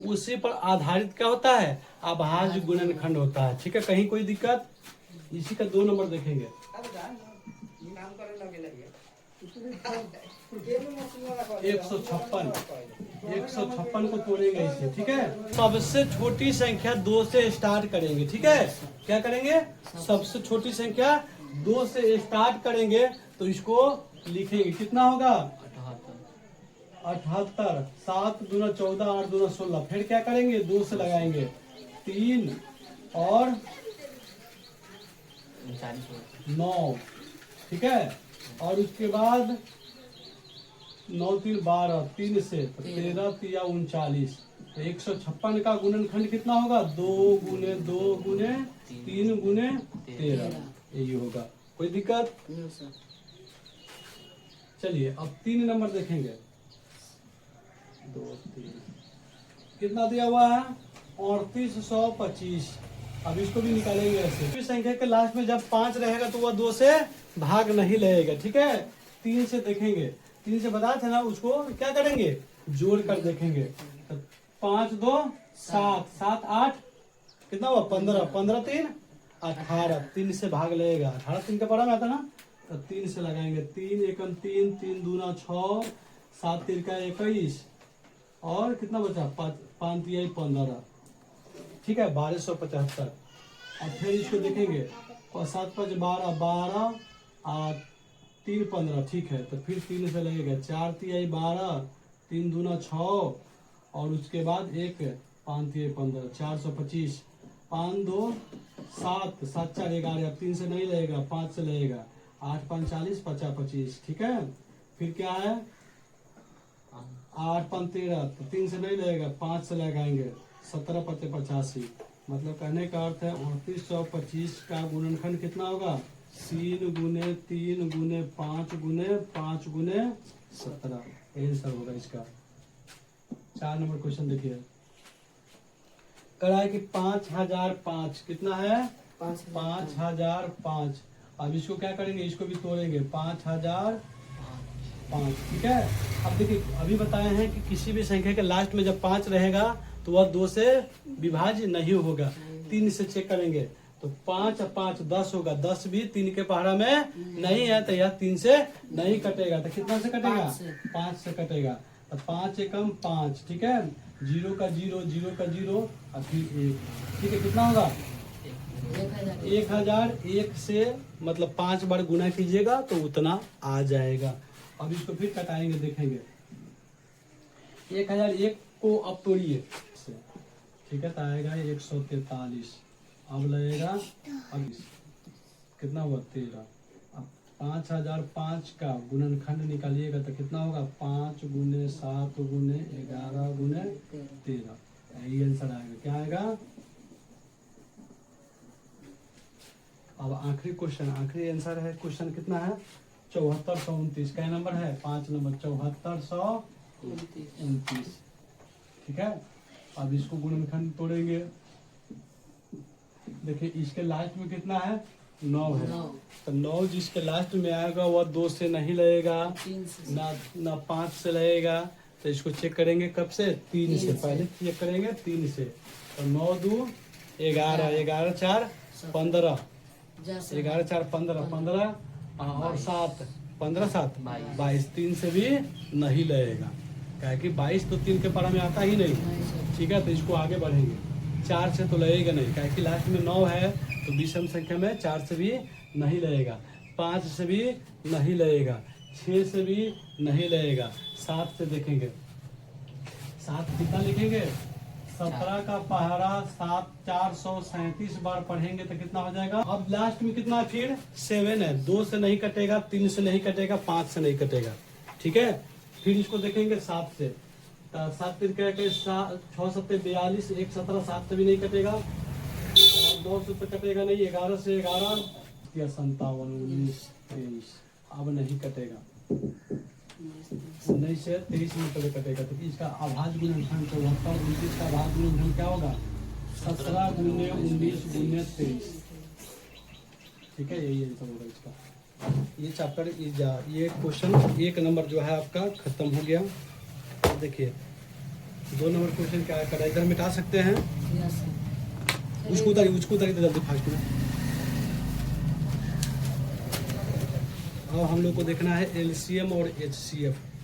उसी पर आधारित क्या होता है, अभाज्य गुणनखंड होता है। ठीक है, कहीं कोई दिक्कत? इसी का 2 नंबर देखेंगे। 156 को तोड़ेंगे इसे। ठीक है, सबसे छोटी संख्या 2 से स्टार्ट करेंगे। ठीक है, क्या करेंगे? सबसे छोटी संख्या 2 से स्टार्ट करेंगे तो इसको लिखेंगे, कितना होगा? 78। 7 दूना 14, 8 दूना 16। फिर क्या करेंगे? 2 से लगाएंगे 3 और 9। ठीक है, और उसके बाद 9 3 12, 3 से 13 3 39। तो 156 का गुणनखंड कितना होगा? 2 गुने 2 गुने 3 गुने 13। यही होगा। कोई दिक्कत? चलिए अब 3 नंबर देखेंगे। 2 3 कितना दिया हुआ है? 3825। अब इसको भी निकालेंगे ऐसे। संख्या के लास्ट में जब 5 रहेगा तो वह 2 से भाग नहीं लगेगा। ठीक है, 3 से देखेंगे। 3 से बता थे ना, उसको क्या करेंगे? जोड़ कर देखेंगे। तो 5 2 7, 7 8 कितना हुआ? 15, 15 3 18। 3 से भाग लगेगा। 18 3 का पढ़ा में आता ना, तो 3 से लगाएंगे। 3 एकम 3, 3 दूना 6, 7 3 का 21 और कितना बचा? 5 3 15। ठीक है, 1275। और फिर इसको देखेंगे और 7 5 12, 12 और 3 15। ठीक है, तो फिर 3 से लगेगा। 4 3 12, 3 दूना 6 और उसके बाद 1 5 3 15, 425। 5 2 7, 7 4 11। अब 3 से नहीं लगेगा, 5 से लगेगा। 8 5 40, 50 25। ठीक है, फिर क्या है? 8 5 13। तो 3 से नहीं लगेगा, 5 से लगाएंगे। 17 5 85। मतलब कहने का अर्थ है 3825 का गुणनखंड कितना होगा? 3 गुने 3 गुने 5 गुने 5 गुने 17। यही सब होगा इसका। 4 नंबर क्वेश्चन देखिए। कह रहा है कि 5005 कितना है? 5005। अब इसको क्या करेंगे? इसको भी तोड़ेंगे। 5005। ठीक है, अब देखिए अभी बताए हैं कि किसी भी संख्या के लास्ट में जब 5 रहेगा तो वह 2 से विभाज्य नहीं होगा। 3 से चेक करेंगे तो 5 और 5 10 होगा। 10 भी 3 के पहाड़ा में नहीं है, तो यह 3 से नहीं कटेगा। तो कितना से कटेगा? 5 से कटेगा। तो 5 एकम 5। ठीक है, 0 का 0, 0 का 0 और फिर 1। ठीक है, कितना होगा? 1001 से मतलब 5 बार गुना कीजिएगा तो उतना आ जाएगा। अब इसको फिर कटाएंगे, देखेंगे। 1001 को अब तोड़िए। ठीक है, तो आएगा 143। अब लगेगा अब कितना हुआ? 13। अब 5005 का गुणनखंड निकालिएगा तो कितना होगा? 5 गुने 7 गुने 11 गुने 13। यही आंसर आएगा। क्या आएगा? अब आखिरी क्वेश्चन, आखिरी आंसर है। क्वेश्चन कितना है? 7429। क्या नंबर है? 5 नंबर। 7429। ठीक है, अब इसको गुणनखंड तोड़ेंगे। देखिए इसके लास्ट में कितना है? 9 है। तो 9 जिसके लास्ट में आएगा वह 2 से नहीं लगेगा, ना 5 से लगेगा। तो इसको चेक करेंगे कब से? 3 से। पहले चेक करेंगे 3 से। तो 9 2 11, 11 4 15, 11 4 15, 15 और 7 15 7 22। 3 से भी नहीं लगेगा, क्या कि 22 तो 3 के पढ़ा में आता ही नहीं। ठीक है, तो इसको आगे बढ़ेंगे। 4 से तो लगेगा नहीं, क्या कि लास्ट में 9 है तो विषम संख्या में 4 से भी नहीं लगेगा। 5 से भी नहीं लगेगा। 6 से भी नहीं लगेगा। 7 से देखेंगे। 7 कितना लिखेंगे? 17 का पहाड़ा 7 437 बार पढ़ेंगे तो कितना हो जाएगा? अब लास्ट में कितना? फिर 7 है। 2 से नहीं कटेगा, 3 से नहीं कटेगा, 5 से नहीं कटेगा। ठीक है, फिर इसको देखेंगे 7 से। 7 3 6 7 42, 1 17, 7 से भी नहीं कटेगा, 2 से तो कटेगा नहीं, 11 से 11 या 57 19 23। अब नहीं कटेगा। 19 से 23 में कभी कटेगा। तो इसका अभाज्य गुणनखंड 74। 29 का अभाज्य गुणनखंड क्या होगा? 17 गुने 19 गुने 23। ठीक है, यही आंसर होगा इसका। ये चैप्टर ये क्वेश्चन 1 नंबर जो है आपका खत्म हो गया। देखिए 2 नंबर क्वेश्चन क्या कर रहा है, इधर मिटा सकते हैं। यस उसको उतारिए तो जल्दी फास्ट में। अब हम लोग को देखना है एलसीएम और एचसीएफ।